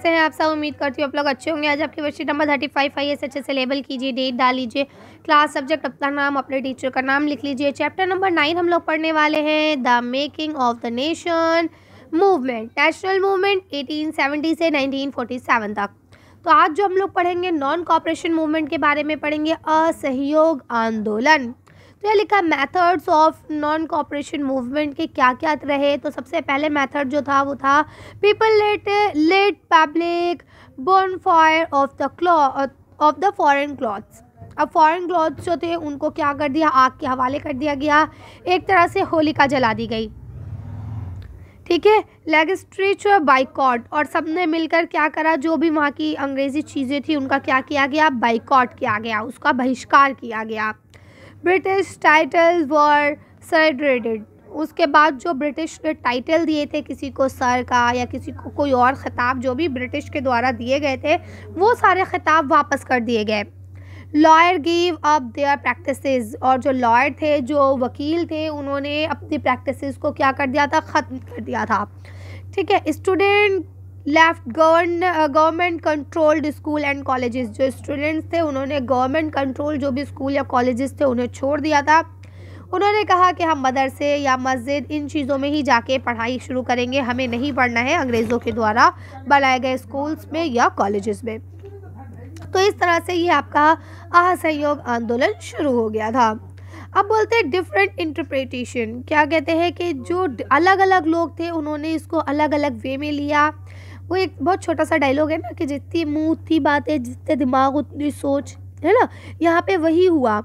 कैसे हैं आप सब? उम्मीद करती हूँ आप लोग अच्छे होंगे। आज आपकी वर्कशीट नंबर 35 आई है। अच्छे से लेबल कीजिए, डेट डाल लीजिए, क्लास, सब्जेक्ट, अपना नाम, अपने टीचर का नाम लिख लीजिए। चैप्टर नंबर 9 हम लोग पढ़ने वाले हैं, the making of the nation movement, national movement 1870 से 1947 तक। तो आज जो हम लोग पढ़ेंगे नॉन कॉपरेशन मूवमेंट के बारे में पढ़ेंगे, असहयोग आंदोलन। तो यह लिखा methods of non cooperation movement के क्या क्या रहे। तो सबसे पहले मेथड जो था वो था people late public bonfire of the foreign clothes. अब फॉरेन क्लॉथ्स जो थे उनको क्या कर दिया, आग के हवाले कर दिया गया, एक तरह से होलिका जला दी गई। ठीक है, लेजिस्लेचर बाइकॉट, और सबने मिलकर क्या करा, जो भी वहाँ की अंग्रेजी चीज़ें थी उनका क्या किया गया, बाइकॉट किया गया, उसका बहिष्कार किया गया। ब्रिटिश टाइटल्स वर सरेंडर्ड, उसके बाद जो ब्रिटिश ने टाइटल दिए थे किसी को सर का या किसी को कोई और ख़िताब जो भी ब्रिटिश के द्वारा दिए गए थे वो सारे ख़िताब वापस कर दिए गए। Lawyer give up their practices, और जो लॉयर थे, जो वकील थे, उन्होंने अपनी प्रैक्टिसेस को क्या कर दिया था, ख़त्म कर दिया था। ठीक है, student left government controlled school and colleges, जो स्टूडेंट्स थे उन्होंने गवर्नमेंट कंट्रोल जो भी स्कूल या कॉलेजेस थे उन्हें छोड़ दिया था। उन्होंने कहा कि हम मदरसे या मस्जिद इन चीज़ों में ही जाके पढ़ाई शुरू करेंगे, हमें नहीं पढ़ना है अंग्रेज़ों के द्वारा बनाए गए स्कूल्स में या कॉलेजेस में। तो इस तरह से ये आपका असहयोग आंदोलन शुरू हो गया था। अब बोलते हैं डिफरेंट इंटरप्रिटेशन, क्या कहते हैं कि जो अलग अलग लोग थे उन्होंने इसको अलग अलग वे में लिया। वो एक बहुत छोटा सा डायलॉग है ना कि जितनी मुंह उतनी बातें, जितने दिमाग उतनी सोच, है ना। यहाँ पे वही हुआ,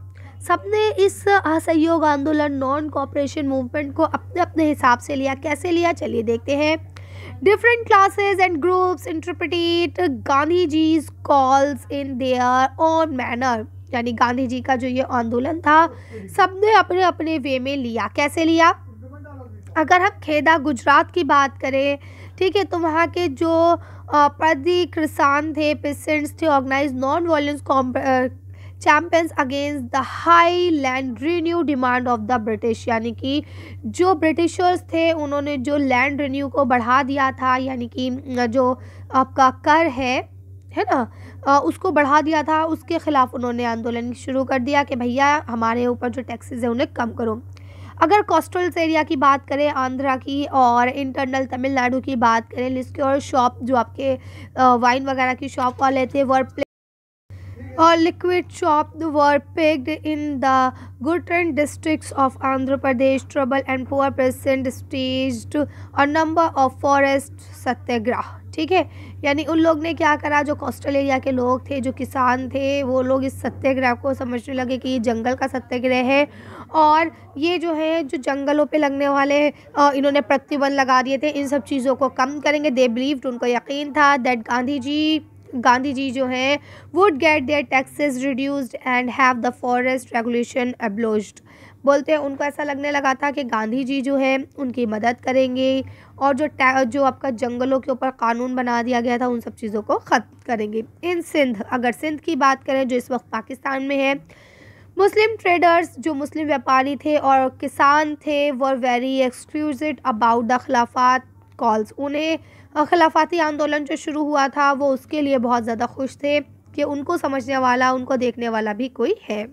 सबने इस असहयोग आंदोलन नॉन कॉपरेशन मूवमेंट को अपने अपने हिसाब से लिया। कैसे लिया, चलिए देखते हैं। Different classes and groups interpreted Gandhi ji's calls in their own manner, यानी गांधी जी का जो ये आंदोलन था सबने अपने अपने वे में लिया। कैसे लिया, अगर हम खेदा गुजरात की बात करें, ठीक है, तो वहाँ के जो प्रदी किसान थे, पेसेंट्स थे, organise non violence champions against the high land revenue demand of the British, यानी कि जो ब्रिटिशर्स थे उन्होंने जो लैंड रिन्यू को बढ़ा दिया था, यानी कि जो आपका कर है ना, उसको बढ़ा दिया था, उसके ख़िलाफ़ उन्होंने आंदोलन शुरू कर दिया कि भैया हमारे ऊपर जो टैक्सेस है उन्हें कम करो। अगर कोस्टल एरिया की बात करें आंध्रा की, और इंटरनल तमिलनाडु की बात करें, लिस्क्योर शॉप जो आपके वाइन वगैरह की शॉप वाले थे, और liquid shop were picked in the Gujarat districts of Andhra Pradesh. Trouble and poor peasant staged a number of forest सत्याग्रह। ठीक है, यानी उन लोग ने क्या करा, जो कोस्टल एरिया के लोग थे, जो किसान थे, वो लोग इस सत्याग्रह को समझने लगे कि ये जंगल का सत्याग्रह है, और ये जो है जो जंगलों पे लगने वाले इन्होंने प्रतिबंध लगा दिए थे, इन सब चीज़ों को कम करेंगे। दे बिलीव्ड, उनको यकीन था दैट गांधी जी जो हैं would get their taxes reduced and have the forest regulation abolished. बोलते हैं उनको ऐसा लगने लगा था कि गांधी जी जो है उनकी मदद करेंगे, और जो आपका जंगलों के ऊपर कानून बना दिया गया था उन सब चीज़ों को ख़त्म करेंगे। इन सिंध, अगर सिंध की बात करें जो इस वक्त पाकिस्तान में है, मुस्लिम ट्रेडर्स, जो मुस्लिम व्यापारी थे और किसान थे, were very exclusive about the खिलाफत कॉल्स। उन्हें खिलाफती आंदोलन जो शुरू हुआ था वो उसके लिए बहुत ज़्यादा खुश थे कि उनको समझने वाला, उनको देखने वाला भी कोई है।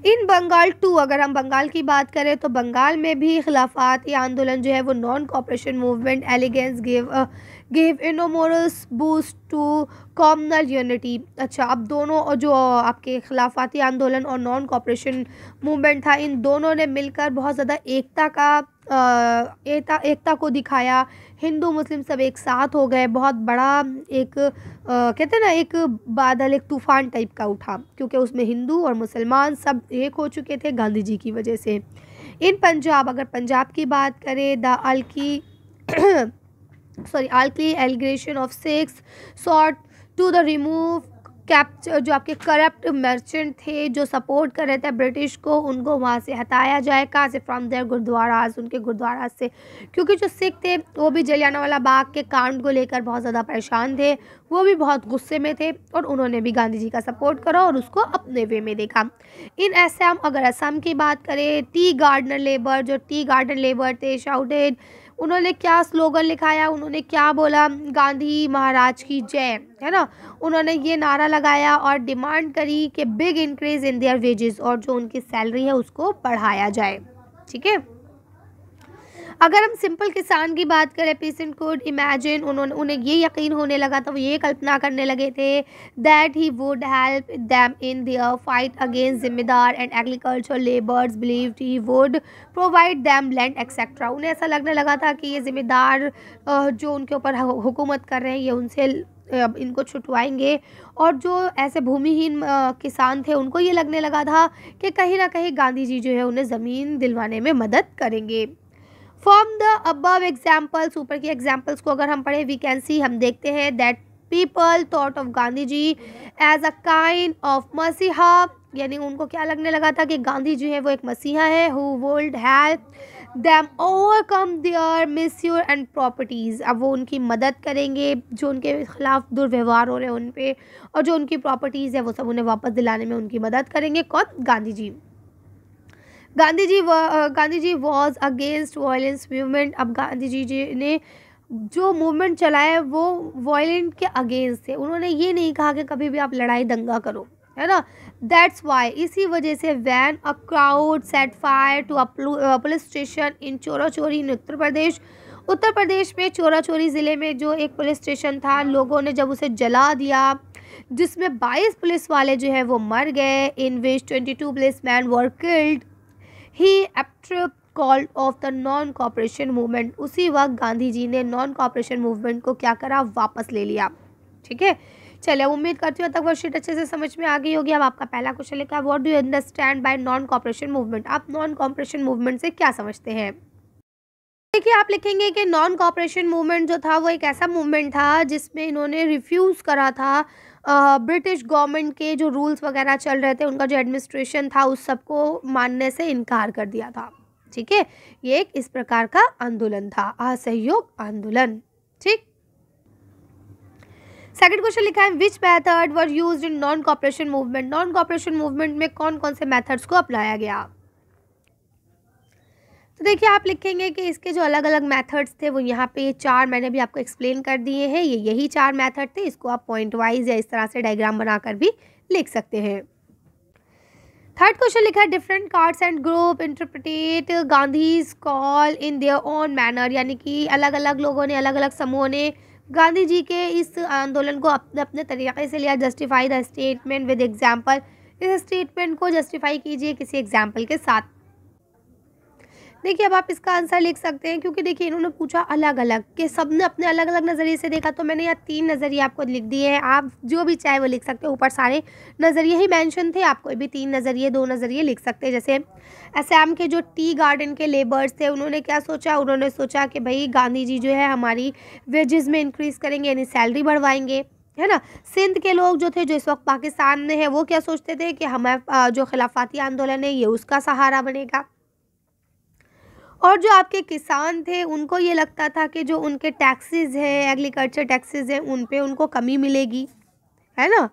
इन बंगाल टू, अगर हम बंगाल की बात करें तो बंगाल में भी खिलाफती आंदोलन जो है वो non cooperation movement alliance give enormous boost to communal unity. अच्छा, अब दोनों जो आपके खिलाफती आंदोलन और नॉन कॉपरेशन मूवमेंट था, इन दोनों ने मिलकर बहुत ज़्यादा एकता को दिखाया। हिंदू मुस्लिम सब एक साथ हो गए, बहुत बड़ा एक कहते हैं ना, एक बादल, एक तूफ़ान टाइप का उठा, क्योंकि उसमें हिंदू और मुसलमान सब एक हो चुके थे गांधी जी की वजह से। इन पंजाब, अगर पंजाब की बात करें, the alky allegation of Sikhs sought to the remove capture, जो आपके करप्ट मर्चेंट थे जो सपोर्ट कर रहे थे ब्रिटिश को, उनको वहाँ से हटाया जाए। कहाँ से, फ्रॉम देयर गुरुद्वाराज, उनके गुरुद्वारा से, क्योंकि जो सिख थे वो भी जलियांवाला बाग के कांड को लेकर बहुत ज़्यादा परेशान थे, वो भी बहुत गुस्से में थे, और उन्होंने भी गांधी जी का सपोर्ट करा और उसको अपने वे में देखा। इन असम, अगर असम की बात करें, टी गार्डनर लेबर, जो टी गार्डन लेबर थे, शाउटेड, उन्होंने क्या स्लोगन लिखाया, उन्होंने क्या बोला, गांधी महाराज की जय, है ना। उन्होंने ये नारा लगाया और डिमांड करी कि big increase in their wages, और जो उनकी सैलरी है उसको बढ़ाया जाए। ठीक है। अगर हम सिंपल किसान की बात करें, पीसेंट कुड इमेजिन, उन्हें ये यकीन होने लगा था, वो ये कल्पना करने लगे थे that he would help them in their fight against जिम्मेदार and agriculture labours, believed he would provide them land etcetera. उन्हें ऐसा लगने लगा था कि ये जिम्मेदार जो उनके ऊपर हुकूमत कर रहे हैं, ये उनसे इनको छुटवाएंगे, और जो ऐसे भूमिहीन किसान थे उनको ये लगने लगा था कि कहीं ना कहीं गांधी जी जो है उन्हें ज़मीन दिलवाने में मदद करेंगे। फ्रॉम द अबव एग्जाम्पल्स, ऊपर के एग्जाम्पल्स को अगर हम पढ़ें, वी कैन सी, हम देखते हैं that people thought of Gandhi ji as a kind of मसीहा, यानी उनको क्या लगने लगा था कि गांधी जी है वो एक मसीहा है, who would help them overcome there misuse and properties. अब वो उनकी मदद करेंगे, जो उनके खिलाफ दुर्व्यवहार हो रहे हैं उन पे, और जो उनकी प्रॉपर्टीज़ है वो सब उन्हें वापस दिलाने में उनकी मदद करेंगे। कौन? Gandhi ji. Gandhi ji was against violence movement. अब गांधी जी ने जो मूवमेंट चलाया वो वायलेंट के अगेंस्ट थे। उन्होंने ये नहीं कहा कि कभी भी आप लड़ाई दंगा करो, है ना। दैट्स वाई, इसी वजह से when a crowd set fire to a police station in Chaura Chauri इन उत्तर प्रदेश। उत्तर प्रदेश में चोरा चोरी ज़िले में जो एक पुलिस स्टेशन था, लोगों ने जब उसे जला दिया, जिसमें 22 पुलिस वाले जो है वो मर गए, इन विच 22 police man were killed. He after call off the non cooperation movement. उसी वक्त गांधी जी ने नॉन कॉपरेशन मूवमेंट को क्या करा? वापस ले लिया। ठीक है, चलिए उम्मीद करती हूँ तक वर्कशीट अच्छे से समझ में आ गई होगी। अब आपका पहला क्वेश्चन लिखा है, what do you understand by non cooperation movement. आप नॉन कॉपरेशन मूवमेंट से क्या समझते हैं? देखिए, आप लिखेंगे कि नॉन कॉपरेशन मूवमेंट जो था वो एक ऐसा मूवमेंट था जिसमें इन्होंने रिफ्यूज़ करा था ब्रिटिश गवर्नमेंट के जो रूल्स वगैरह चल रहे थे, उनका जो एडमिनिस्ट्रेशन था उस सबको मानने से इनकार कर दिया था। ठीक है, ये एक इस प्रकार का आंदोलन था, असहयोग आंदोलन। ठीक। सेकंड क्वेश्चन लिखा है, which method were used in non cooperation movement. Non cooperation movement में कौन कौन से मेथड्स को अपनाया गया? तो देखिए, आप लिखेंगे कि इसके जो अलग अलग मेथड्स थे वो यहाँ पे 4 मैंने भी आपको एक्सप्लेन कर दिए हैं। ये यही 4 मेथड थे। इसको आप पॉइंट वाइज या इस तरह से डायग्राम बनाकर भी लिख सकते हैं। थर्ड क्वेश्चन लिखा है, different cards and group interpret Gandhi's call in their own manner. यानी कि अलग अलग लोगों ने, अलग अलग समूहों ने गांधी जी के इस आंदोलन को अपने अपने तरीके से लिया। Justify the statement with example. इस स्टेटमेंट को जस्टिफाई कीजिए किसी एग्जाम्पल के साथ। देखिए, अब आप इसका आंसर लिख सकते हैं, क्योंकि देखिए इन्होंने पूछा अलग अलग, कि सबने अपने अलग अलग नज़रिए से देखा, तो मैंने यहाँ 3 नज़रिए आपको लिख दिए हैं। आप जो भी चाहे वो लिख सकते हैं। ऊपर सारे नज़रिए ही मेंशन थे, आप कोई भी 3 नज़रिए 2 नज़रिए लिख सकते हैं। जैसे असम के जो टी गार्डन के लेबर्स थे, उन्होंने क्या सोचा? उन्होंने सोचा कि भाई गांधी जी जो है हमारी वेजेस में इंक्रीज़ करेंगे, यानी सैलरी बढ़वाएंगे, है ना। सिंध के लोग जो थे, जो इस वक्त पाकिस्तान में है, वो क्या सोचते थे कि हमें जो खिलाफती आंदोलन है ये उसका सहारा बनेगा। और जो आपके किसान थे उनको ये लगता था कि जो उनके टैक्सेस हैं, एग्रीकल्चर टैक्सेस हैं, उन पे उनको कमी मिलेगी, है ना।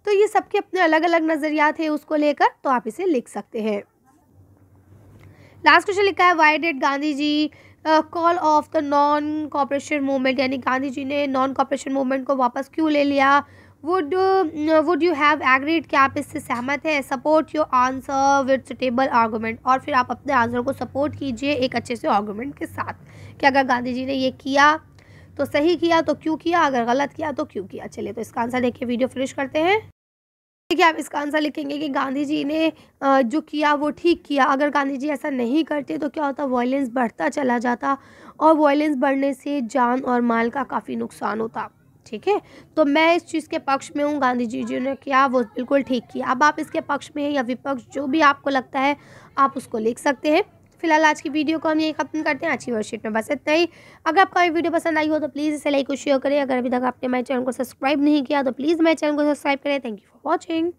तो ये सबके अपने अलग अलग नज़रिया थे उसको लेकर, तो आप इसे लिख सकते हैं। लास्ट क्वेश्चन लिखा है, why did Gandhi ji call off the non cooperation movement. यानी गांधी जी ने नॉन कॉपरेशन मूवमेंट को वापस क्यों ले लिया? वुड यू हैव एग्रीड, क्या आप इससे सहमत हैं? Support your answer with suitable argument. और फिर आप अपने आंसर को सपोर्ट कीजिए एक अच्छे से आर्गूमेंट के साथ, कि अगर गांधी जी ने ये किया तो सही किया तो क्यों किया, अगर गलत किया तो क्यों किया। चलिए, तो इसका आंसर देखिए, वीडियो फिनिश करते हैं। देखिए, आप इसका आंसर लिखेंगे कि गांधी जी ने जो किया वो ठीक किया। अगर गांधी जी ऐसा नहीं करते तो क्या होता? वायलेंस बढ़ता चला जाता, और वायलेंस बढ़ने से जान और माल का काफ़ी नुकसान होता। ठीक है, तो मैं इस चीज़ के पक्ष में हूँ। गांधी जी ने किया वो बिल्कुल ठीक किया। अब आप इसके पक्ष में हैं या विपक्ष, जो भी आपको लगता है आप उसको लिख सकते हैं। फिलहाल आज की वीडियो को हम यही खत्म करते हैं। अच्छी वर्कशीट में बस इतना ही। अगर आपको ये वीडियो पसंद आई हो तो प्लीज़ इसे लाइक और शेयर करें। अगर अभी तक आपने मेरे चैनल को सब्सक्राइब नहीं किया तो प्लीज़ मेरे चैनल को सब्सक्राइब करें। Thank you for watching.